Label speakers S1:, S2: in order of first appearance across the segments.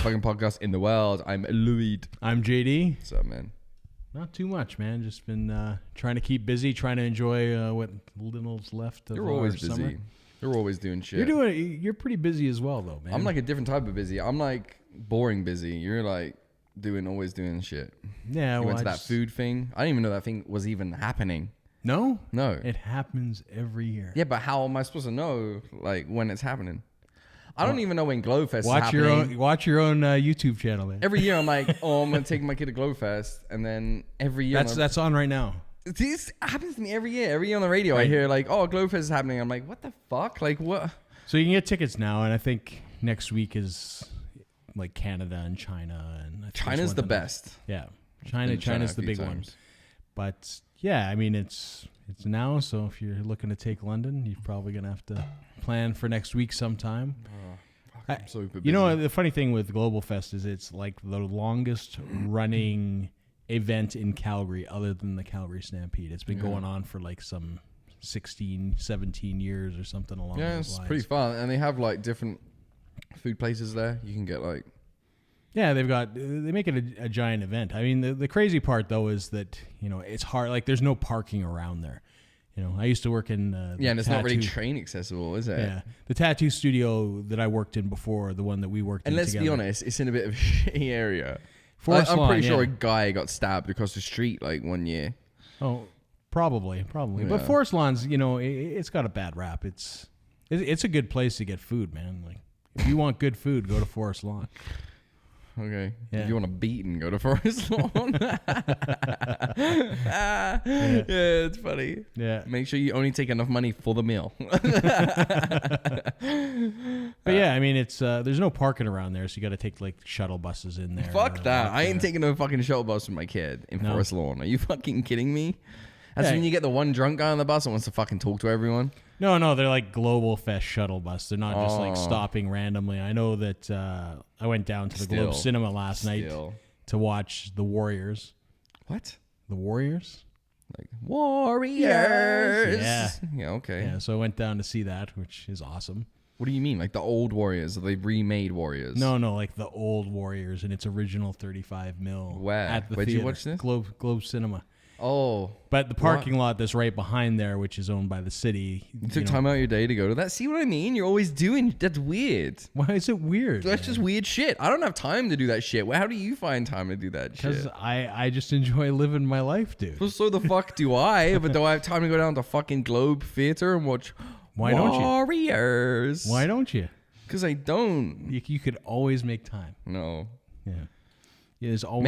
S1: fucking podcast in the world. I'm Lloyd.
S2: I'm JD.
S1: What's up, man?
S2: Not too much, man. Just been trying to keep busy, trying to enjoy what little's left of
S1: You're always
S2: our
S1: busy.
S2: summer.
S1: You're always doing shit.
S2: You're pretty busy as well, though, man.
S1: I'm like a different type of busy. I'm like boring busy. You're like always doing shit.
S2: Yeah,
S1: You went to that food thing. I didn't even know that thing was even happening.
S2: No?
S1: No.
S2: It happens every year.
S1: Yeah, but how am I supposed to know like when it's happening? I don't even know when Glowfest is happening.
S2: Watch your own YouTube channel, man.
S1: Every year I'm like, oh, I'm gonna take my kid to Glowfest, and then every year
S2: That's on right now.
S1: this happens to me every year. Every year on the radio, I hear like, oh, Glowfest is happening. I'm like, what the fuck? Like what?
S2: So you can get tickets now, and I think next week is like Canada and China, and I think
S1: China's the best.
S2: Yeah,
S1: Been to
S2: China's
S1: a
S2: the
S1: few
S2: big one.
S1: times.
S2: But yeah, I mean it's now. So if you're looking to take London, you're probably gonna have to plan for next week sometime.
S1: I'm super busy.
S2: You know, the funny thing with Global Fest is it's like the longest running event in Calgary other than the Calgary Stampede. It's been going on for like some 16, 17 years or something along those
S1: it's
S2: lines.
S1: pretty fun, and they have like different food places there. You can get like
S2: Yeah, they make it a giant event. I mean, the crazy part though is that, you know, it's hard. Like there's no parking around there. You know, I used to work in
S1: and it's not really train accessible, is it?
S2: Yeah, the tattoo studio that I worked in before, the one that we worked in
S1: And let's
S2: together.
S1: be honest, it's in a bit of a shitty area.
S2: Forest
S1: I'm
S2: Lawn,
S1: pretty sure
S2: yeah.
S1: a guy got stabbed across the street like one year.
S2: Oh, probably.
S1: Yeah.
S2: But Forest Lawn's, you know, it's got a bad rap. It's a good place to get food, man. Like if you want good food, go to Forest Lawn.
S1: Okay.
S2: Yeah.
S1: If you want a beat and go to Forest Lawn. Yeah, it's funny.
S2: Yeah.
S1: Make sure you only take enough money for the meal.
S2: But yeah, I mean, it's there's no parking around there, so you got to take like shuttle buses in there.
S1: Fuck that. I ain't
S2: taking.
S1: taking no fucking shuttle bus with my kid in
S2: No.
S1: Forest Lawn. Are you fucking kidding me? That's
S2: Yeah.
S1: when you get the one drunk guy on the bus that wants to fucking talk to everyone.
S2: No, they're like Global Fest shuttle bus. They're not just like
S1: Oh.
S2: stopping randomly. I know that I went down to the Globe Cinema last night to watch The Warriors.
S1: What?
S2: The Warriors?
S1: Like Warriors.
S2: Yeah.
S1: Yeah, okay.
S2: Yeah, so I went down to see that, which is awesome.
S1: What do you mean? Like the old Warriors? Or they remade Warriors?
S2: No, like the old Warriors in its original 35 mil.
S1: Where?
S2: At the
S1: Where'd you
S2: theater.
S1: watch this?
S2: Globe Cinema.
S1: Oh.
S2: But the parking lot that's right behind there, which is owned by the city.
S1: You took time out of your day to go to that? See what I mean? You're always doing... That's weird.
S2: Why is it weird?
S1: That's just weird shit. I don't have time to do that shit. How do you find time to do that shit?
S2: Because I just enjoy living my life, dude.
S1: Well, so the fuck do I? But do I have time to go down to fucking Globe Theater and watch
S2: Why don't you?
S1: Warriors?
S2: Why don't you?
S1: Because I don't.
S2: You could always make time.
S1: No.
S2: Yeah. There's always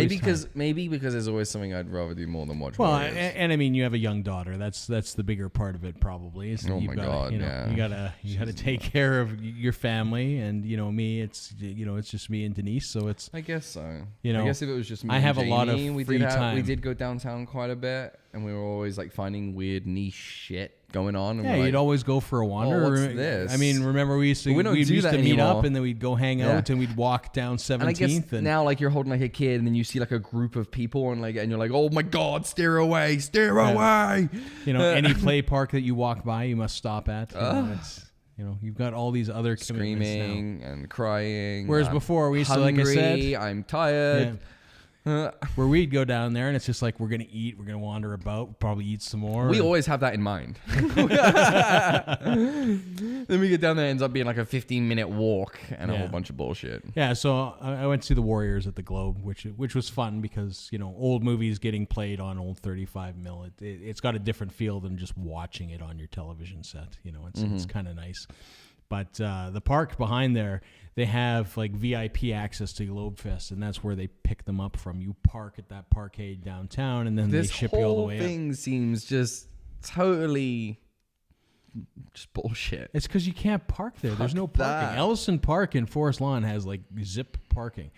S1: Maybe because there's always something I'd rather do more than watch
S2: Well,
S1: Warriors.
S2: and I mean, you have a young daughter. That's the bigger part of it, probably. Is that
S1: Oh
S2: you've
S1: my
S2: gotta,
S1: God,
S2: you know,
S1: yeah.
S2: you gotta take care of your family, and you know me. It's it's just me and Denise, so it's
S1: I guess so.
S2: You know,
S1: I guess if it was just me
S2: I
S1: and
S2: have a lot of
S1: Jamie,
S2: free time.
S1: We did go downtown quite a bit, and we were always like finding weird niche shit going on. And
S2: yeah,
S1: we're like,
S2: you'd always go for a wander.
S1: what's this?
S2: I mean, remember we used to
S1: we don't do that
S2: meet
S1: anymore.
S2: up, and then we'd go hang out, and we'd walk down 17th.
S1: And I guess now, like you're holding like a kid, and then you see like a group of people, and you're like, oh my god, steer away.
S2: You know, any play park that you walk by, you must stop at. You've got all these other commitments now.
S1: Screaming and crying.
S2: Whereas before we used to, like I said,
S1: I'm tired.
S2: where we'd go down there and it's just like we're gonna eat, we're gonna wander about, probably eat some more.
S1: We always have that in mind. Then we get down there, it ends up being like a 15-minute walk and a whole bunch of bullshit.
S2: Yeah, so I went to see the Warriors at the Globe, which was fun because old movies getting played on old 35 mil. It's got a different feel than just watching it on your television set. It's kind of nice. But the park behind there, they have like VIP access to Globefest, and that's where they pick them up from. You park at that parkade downtown, and then they ship you all the way up.
S1: This whole thing seems just totally just bullshit.
S2: It's because you can't park there. There's no parking.
S1: that.
S2: Ellison Park in Forest Lawn has like zip parking.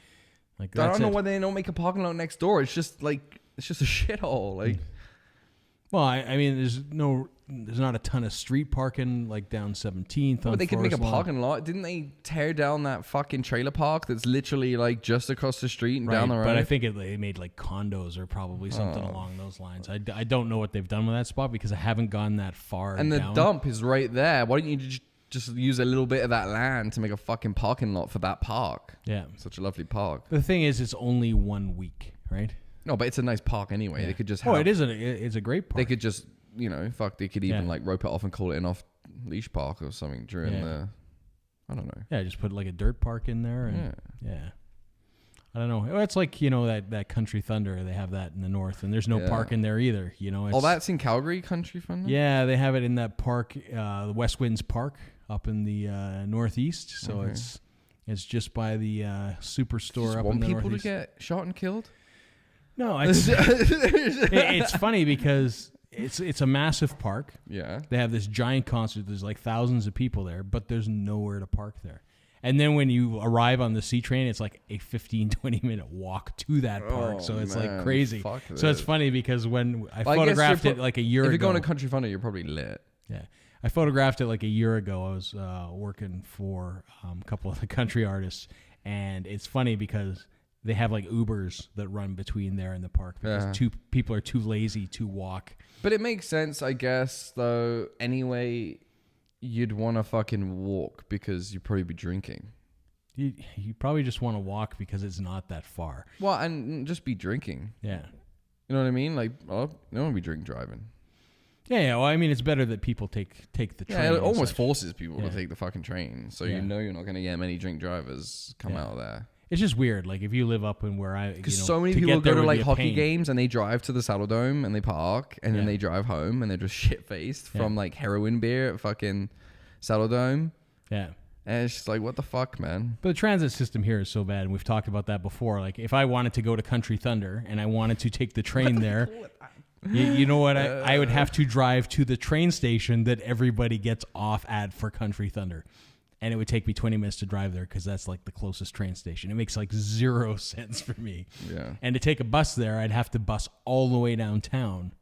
S2: Like
S1: I
S2: that's
S1: don't know
S2: it.
S1: why they don't make a parking lot next door. It's just a shithole. Like,
S2: Well, I mean, there's not a ton of street parking like down 17th.
S1: but they could make a
S2: Forest Lawn.
S1: parking lot. Didn't they tear down that fucking trailer park that's literally like just across the street and down the road?
S2: But I think they made like condos or probably something along those lines. I don't know what they've done with that spot because I haven't gone that far.
S1: And the
S2: down.
S1: dump is right there. Why don't you just just use a little bit of that land to make a fucking parking lot for that park.
S2: Yeah.
S1: Such a lovely park.
S2: The thing is, it's only 1 week, right?
S1: No, but it's a nice park anyway.
S2: Yeah.
S1: They could just have...
S2: it's a great park.
S1: They could just, they could even like rope it off and call it an off-leash park or something during the... I don't know.
S2: Yeah, just put like a dirt park in there. And, yeah. I don't know. It's like, that Country Thunder. They have that in the north, and there's no park in there either. It's,
S1: that's in Calgary, Country Thunder?
S2: Yeah, they have it in that park, the West Winds Park up in the northeast. So it's just by the superstore up in the northeast.
S1: Want people to get shot and killed?
S2: No, it's funny because it's a massive park.
S1: Yeah.
S2: They have this giant concert. There's like thousands of people there, but there's nowhere to park there. And then when you arrive on the C train, it's like a 15, 20-minute walk to that park. So it's like crazy. So it's funny because when I photographed it like a year ago.
S1: If you're going to Country Thunder, you're probably lit.
S2: Yeah. I photographed it like a year ago. I was working for a couple of the country artists. And it's funny because they have like Ubers that run between there and the park because people are too lazy to walk.
S1: But it makes sense, I guess, though. Anyway, you'd want to fucking walk because you'd probably be drinking.
S2: You probably just want to walk because it's not that far.
S1: Well, and just be drinking.
S2: Yeah.
S1: You know what I mean? Like, you don't want to be drink driving.
S2: Yeah. Well, I mean, it's better that people take the train.
S1: Yeah, it almost forces people to take the fucking train. So you're not going to get many drink drivers come out of there.
S2: It's just weird. Like if you live up in where I,
S1: because so many people go to like hockey games and they drive to the Saddle Dome and they park and then they drive home and they're just shit faced from like heroin beer at fucking Saddle Dome.
S2: Yeah.
S1: And it's just like, what the fuck, man?
S2: But the transit system here is so bad, and we've talked about that before. Like if I wanted to go to Country Thunder and I wanted to take the train there, you know what? I would have to drive to the train station that everybody gets off at for Country Thunder. And it would take me 20 minutes to drive there because that's like the closest train station. It makes like 0 sense for me.
S1: Yeah.
S2: And to take a bus there, I'd have to bus all the way downtown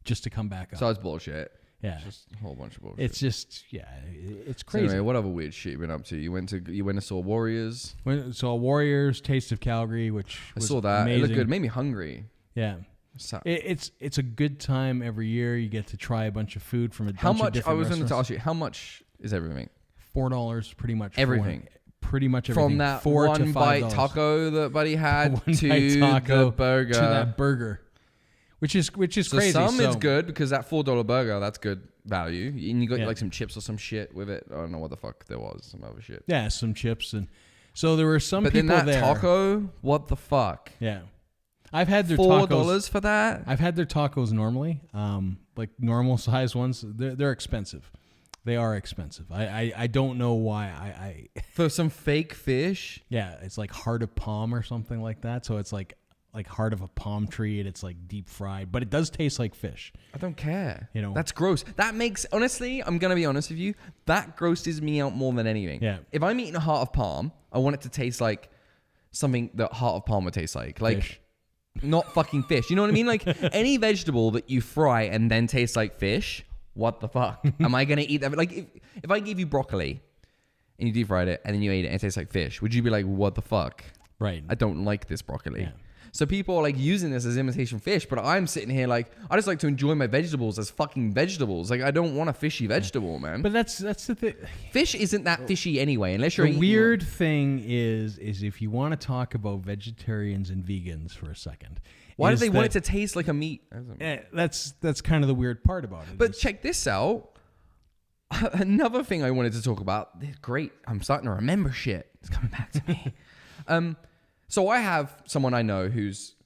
S2: just to come back up.
S1: So it's bullshit.
S2: Yeah.
S1: It's just a whole bunch of bullshit.
S2: It's just, it's crazy.
S1: So anyway, what other weird shit you been up to? You went to saw Warriors?
S2: Saw Warriors, Taste of Calgary, which was I saw that. Amazing.
S1: It looked good. It made me hungry.
S2: Yeah. It's a good time every year. You get to try a bunch of food from a bunch of different restaurants. I was going to ask you, how much is everything? $4 pretty much.
S1: Everything.
S2: Pretty much everything.
S1: From that one bite taco that Buddy had to the burger.
S2: To that burger. Which is crazy.
S1: Some is good because that $4 burger, that's good value. And you got like some chips or some shit with it. I don't know what the fuck there was. Some other shit.
S2: Yeah, some chips. And so there were some people
S1: there. But
S2: there.
S1: then that taco, what the fuck?
S2: Yeah. I've had their tacos.
S1: $4 for that?
S2: I've had their tacos normally. Like normal size ones. They're expensive. They are expensive. I don't know why. I
S1: for some fake fish.
S2: Yeah, it's like heart of palm or something like that. So it's like heart of a palm tree, and it's like deep fried, but it does taste like fish.
S1: I don't care.
S2: That's
S1: gross. That makes honestly, I'm gonna be honest with you. That grosses me out more than anything.
S2: Yeah.
S1: If I'm eating a heart of palm, I want it to taste like something that heart of palm would taste like
S2: fish.
S1: Not fucking fish. You know what I mean? Like any vegetable that you fry and then tastes like fish. What the fuck? Am I going to eat that? Like, if I gave you broccoli and you deep fried it and then you ate it and it tastes like fish, would you be like, what the fuck?
S2: Right.
S1: I don't like this broccoli.
S2: Yeah.
S1: So people are like using this as imitation fish, but I'm sitting here like, I just like to enjoy my vegetables as fucking vegetables. Like, I don't want a fishy vegetable, man.
S2: But that's the thing.
S1: Fish isn't that fishy anyway, unless you're
S2: The weird thing is if you want to talk about vegetarians and vegans for a second.
S1: Why do they want it to taste like a meat?
S2: That's kind of the weird part about it.
S1: But check this out. Another thing I wanted to talk about. Great. I'm starting to remember shit. It's coming back to me. So I have someone I know who's,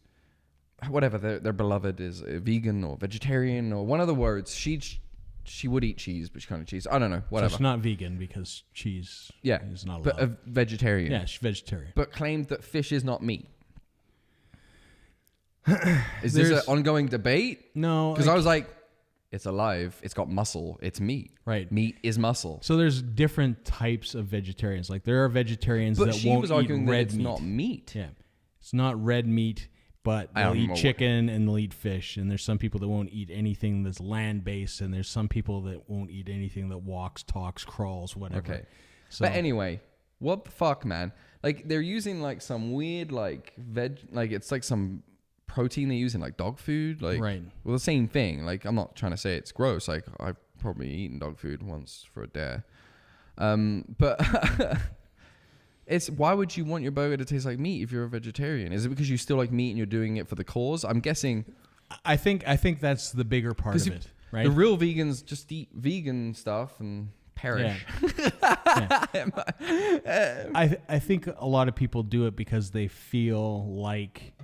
S1: whatever, their beloved is a vegan or vegetarian or one of the words. She would eat cheese, but she can't eat cheese. I don't know. Whatever.
S2: So she's not vegan because cheese is not allowed.
S1: But a vegetarian.
S2: Yeah, she's vegetarian.
S1: But claimed that fish is not meat. Is this an ongoing debate?
S2: No.
S1: Because I was like, it's alive. It's got muscle. It's meat.
S2: Right.
S1: Meat is muscle.
S2: So there's different types of vegetarians. Like there are vegetarians that won't eat red meat. But she was arguing that it's
S1: not meat.
S2: Yeah. It's not red meat, but they'll eat chicken and they'll eat fish. And there's some people that won't eat anything that's land-based. And there's some people that won't eat anything that walks, talks, crawls, whatever.
S1: Okay. So, but anyway, what the fuck, man? Like they're using like some weird like it's like some protein they use in like dog food, like
S2: right.
S1: Well, the same thing. Like I'm not trying to say it's gross. Like I've probably eaten dog food once for a dare. But it's why would you want your burger to taste like meat if you're a vegetarian? Is it because you still like meat and you're doing it for the cause? I'm guessing.
S2: I think that's the bigger part of it, right?
S1: The real vegans just eat vegan stuff and perish.
S2: I think a lot of people do it because they feel like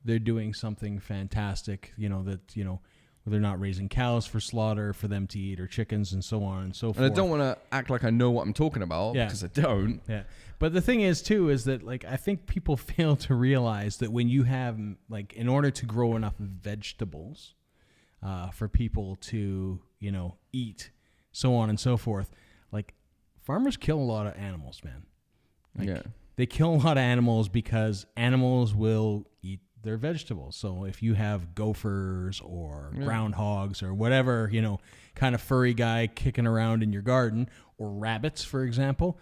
S2: they're doing something fantastic, they're not raising cows for slaughter for them to eat or chickens and so on and so forth.
S1: And I don't want to act like I know what I'm talking about because I don't.
S2: Yeah. But the thing is too is that like I think people fail to realize that when you have like in order to grow enough vegetables for people to, eat, so on and so forth, like farmers kill a lot of animals, man. Like, they kill a lot of animals because animals will eat their vegetables. So if you have gophers or groundhogs or whatever, kind of furry guy kicking around in your garden, or rabbits, for example,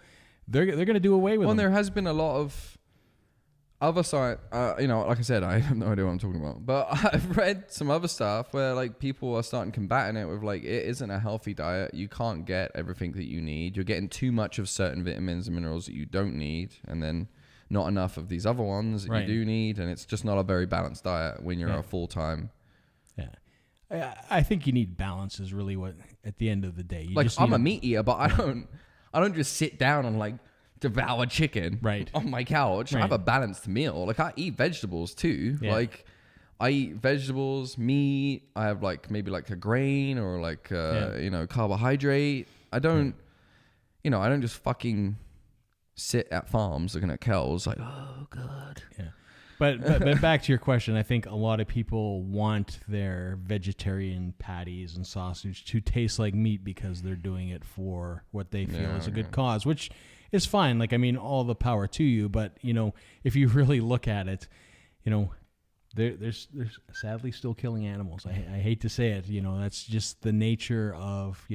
S2: they're going to do away with them.
S1: Well, there has been a lot of other side, like I said, I have no idea what I'm talking about, but I've read some other stuff where like people are starting combating it with like, it isn't a healthy diet. You can't get everything that you need. You're getting too much of certain vitamins and minerals that you don't need. And then not enough of these other ones that you do need. And it's just not a very balanced diet when you're a full-time.
S2: Yeah. I think you need balance is really what, at the end of the day. You
S1: like
S2: just
S1: I'm a meat eater, but I don't just sit down and like devour chicken on my couch. I have a balanced meal. Like I eat vegetables too. Yeah. Like I eat vegetables, meat. I have like maybe like a grain or like carbohydrate. I don't I don't just fucking sit at farms looking at cows like, oh god.
S2: Yeah. But back to your question, I think a lot of people want their vegetarian patties and sausage to taste like meat because they're doing it for what they feel is a good cause, which is fine. Like, I mean, all the power to you. But, if you really look at it, there's sadly still killing animals. I hate to say it. That's just the nature of,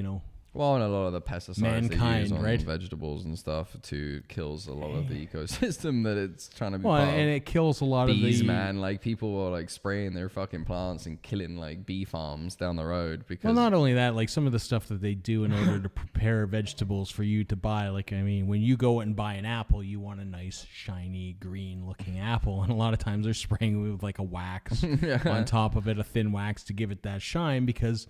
S1: well, and a lot of the pesticides
S2: mankind,
S1: they use on
S2: right?
S1: vegetables and stuff too kills a lot of the ecosystem that it's trying to be.
S2: Well,
S1: part
S2: and
S1: of.
S2: it kills a lot
S1: bees,
S2: of the
S1: man. Like people are like spraying their fucking plants and killing like bee farms down the road because.
S2: Well, not only that, like some of the stuff that they do in order to prepare vegetables for you to buy. Like, I mean, when you go and buy an apple, you want a nice, shiny, green-looking apple, and a lot of times they're spraying with like a wax on top of it, a thin wax to give it that shine because,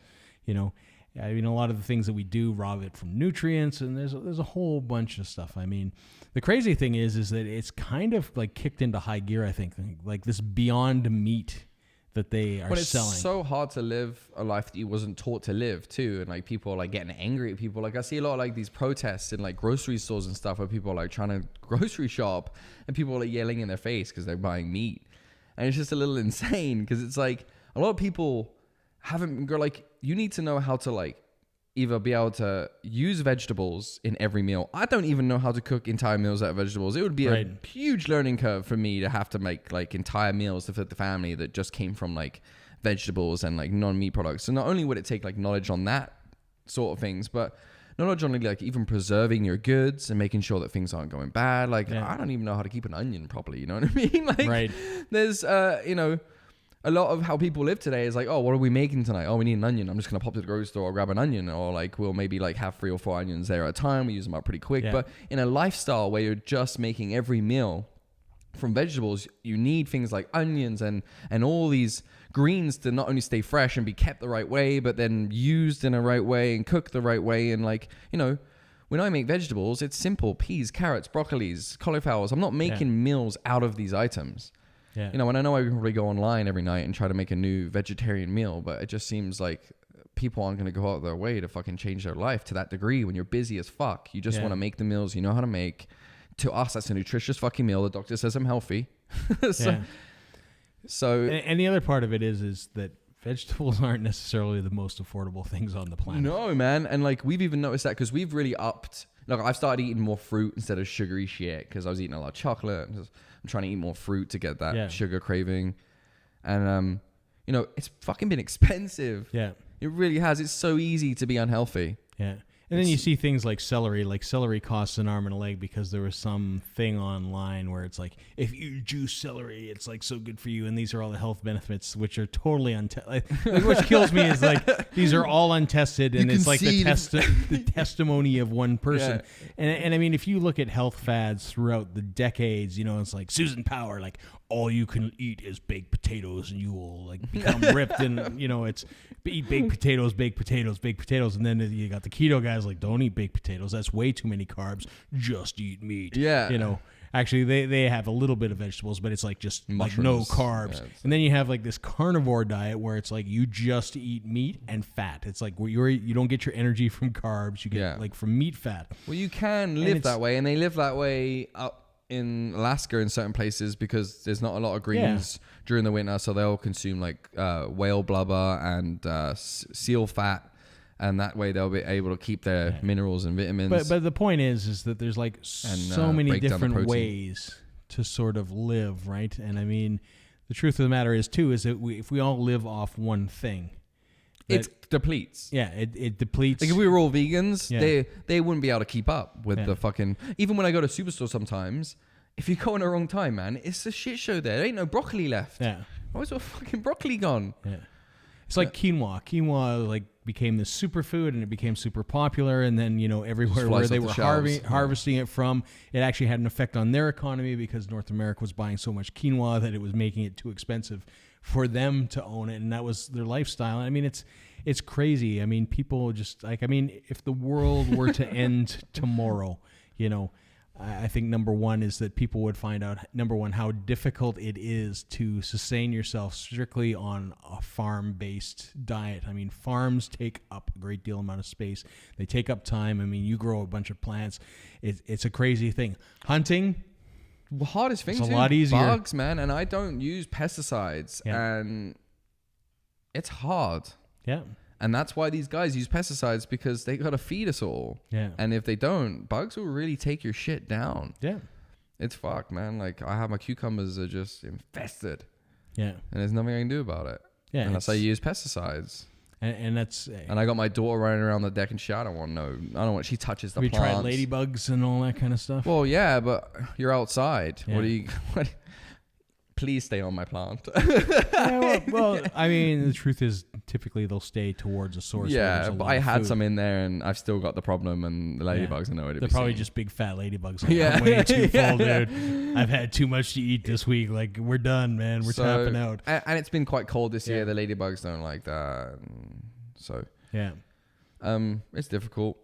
S2: I mean, a lot of the things that we do rob it from nutrients, and there's a whole bunch of stuff. I mean, the crazy thing is that it's kind of like kicked into high gear, I think, like this Beyond Meat that they are selling.
S1: It's so hard to live a life that you wasn't taught to live too, and like people are like getting angry at people. Like I see a lot of like these protests in like grocery stores and stuff where people are like trying to grocery shop and people are like yelling in their face because they're buying meat, and it's just a little insane because it's like a lot of people haven't like you need to know how to like either be able to use vegetables in every meal. I don't even know how to cook entire meals out of vegetables. It would be a huge learning curve for me to have to make like entire meals to fit the family that just came from like vegetables and like non-meat products. So not only would it take like knowledge on that sort of things, but knowledge on like even preserving your goods and making sure that things aren't going bad. Like I don't even know how to keep an onion properly. You know what I mean? Like there's a lot of how people live today is like, oh, what are we making tonight? Oh, we need an onion. I'm just going to pop to the grocery store, grab an onion. Or like, we'll maybe like have 3 or 4 onions there at a time. We use them up pretty quick. Yeah. But in a lifestyle where you're just making every meal from vegetables, you need things like onions and all these greens to not only stay fresh and be kept the right way, but then used in a right way and cooked the right way. And like, when I make vegetables, it's simple. Peas, carrots, broccolis, cauliflowers. I'm not making meals out of these items. Yeah. And I know I can probably go online every night and try to make a new vegetarian meal, but it just seems like people aren't going to go out their way to fucking change their life to that degree when you're busy as fuck. You just want to make the meals you know how to make. To us, that's a nutritious fucking meal. The doctor says I'm healthy. So
S2: and the other part of it is that vegetables aren't necessarily the most affordable things on the planet.
S1: No, man. And like we've even noticed that because we've really upped. Like I've started eating more fruit instead of sugary shit because I was eating a lot of chocolate. I'm trying to eat more fruit to get that sugar craving. And, it's fucking been expensive.
S2: Yeah.
S1: It really has. It's so easy to be unhealthy.
S2: Yeah. And then you see things like celery. Like celery costs an arm and a leg because there was some thing online where it's like, if you juice celery, it's like so good for you. And these are all the health benefits, which are totally untested. Like, what kills me is like, these are all untested. And it's like the testimony of one person. Yeah. And I mean, if you look at health fads throughout the decades, you know, it's like Susan Power, like, all you can eat is baked potatoes and you will like become ripped. And, you know, it's eat baked potatoes, baked potatoes, baked potatoes. And then you got the keto guys like, don't eat baked potatoes. That's way too many carbs. Just eat meat.
S1: Yeah.
S2: You know, actually they have a little bit of vegetables, but it's like just mushrooms, like no carbs. Yeah, and then you have like this carnivore diet where it's like you just eat meat and fat. It's like you don't get your energy from carbs. You get like from meat fat.
S1: Well, you can live that way, and they live that way up in Alaska in certain places because there's not a lot of greens during the winter, so they'll consume like whale blubber and seal fat, and that way they'll be able to keep their minerals and vitamins.
S2: But the point is that there's like so many different ways to sort of live, right? And I mean, the truth of the matter is too is that if we all live off one thing,
S1: it depletes.
S2: Yeah, it depletes.
S1: Like if we were all vegans, they wouldn't be able to keep up with the fucking... Even when I go to Superstore sometimes, if you go in the wrong time, man, it's a shit show there. There ain't no broccoli left.
S2: Yeah.
S1: Where's all fucking broccoli gone?
S2: Yeah. It's like quinoa. Quinoa like became this superfood and it became super popular. And then, you know, everywhere where they were harvesting it from, it actually had an effect on their economy because North America was buying so much quinoa that it was making it too expensive for them to own it, and that was their lifestyle. I mean, it's crazy. I mean, people just like, I mean, if the world were to end tomorrow, you know, I think number one is that people would find out, number one, how difficult it is to sustain yourself strictly on a farm-based diet. I mean, farms take up a great deal amount of space. They take up time. I mean, you grow a bunch of plants. It's a crazy thing. Hunting,
S1: the hardest thing,
S2: it's a lot easier.
S1: Bugs, man, and I don't use pesticides, and it's hard.
S2: Yeah.
S1: And that's why these guys use pesticides, because they got to feed us all.
S2: Yeah.
S1: And if they don't, bugs will really take your shit down.
S2: Yeah.
S1: It's fucked, man. Like, I have my cucumbers are just infested.
S2: Yeah.
S1: And there's nothing I can do about it.
S2: Yeah.
S1: Unless I use pesticides.
S2: And that's...
S1: And I got my daughter running around the deck and shit. I don't want she touches the plants.
S2: Have you tried ladybugs and all that kind of stuff?
S1: Well, yeah, but you're outside.
S2: Yeah.
S1: Please stay on my plant.
S2: well, I mean, the truth is, typically they'll stay towards a source.
S1: Yeah, but I had some in there, and I've still got the problem. And the ladybugs are nowhere to be seen.
S2: They're probably just big fat ladybugs. Like, I'm way too full, dude. I've had too much to eat this week. Like, we're done, man. We're tapping out.
S1: And it's been quite cold this year. The ladybugs don't like that. So
S2: yeah,
S1: it's difficult.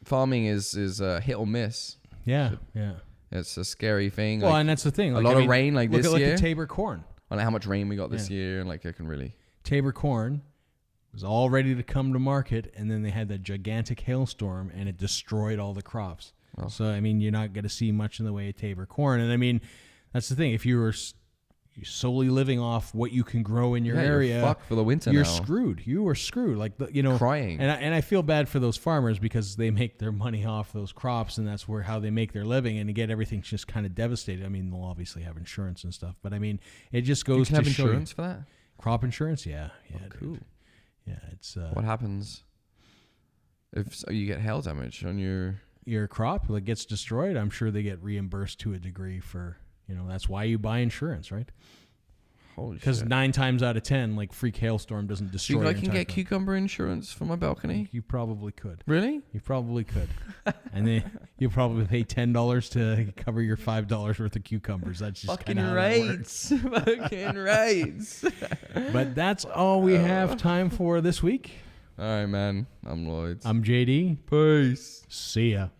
S1: Farming is a hit or miss.
S2: Yeah, yeah.
S1: It's a scary thing.
S2: Well, and that's the thing.
S1: Like, a lot of rain like this year.
S2: Look at Tabor corn.
S1: I don't know how much rain we got this year, and like I can really...
S2: Tabor corn was all ready to come to market, and then they had that gigantic hailstorm, and it destroyed all the crops. Oh. So, I mean, you're not going to see much in the way of Tabor corn. And, I mean, that's the thing. If you're solely living off what you can grow in your area,
S1: you're fucked for the winter.
S2: You're screwed. You are screwed. Like, you know,
S1: crying.
S2: And I feel bad for those farmers because they make their money off those crops, and that's how they make their living. And to get everything just kind of devastated. I mean, they'll obviously have insurance and stuff, but I mean, it just goes to show. You can have insurance
S1: for that?
S2: Crop insurance, yeah.
S1: Cool.
S2: Dude. Yeah, it's.
S1: What happens if you get hail damage on your
S2: crop? That gets destroyed. I'm sure they get reimbursed to a degree for. You know, that's why you buy insurance, right? Because 9 times out of 10, like, freak hailstorm doesn't destroy.
S1: Do you think I can get cucumber insurance for my balcony?
S2: You probably could.
S1: Really?
S2: You probably could. And then you probably pay $10 to cover your $5 worth of cucumbers. That's just
S1: fucking rates. Fucking rates.
S2: But that's all we have time for this week.
S1: All right, man. I'm Lloyd.
S2: I'm JD.
S1: Peace.
S2: See ya.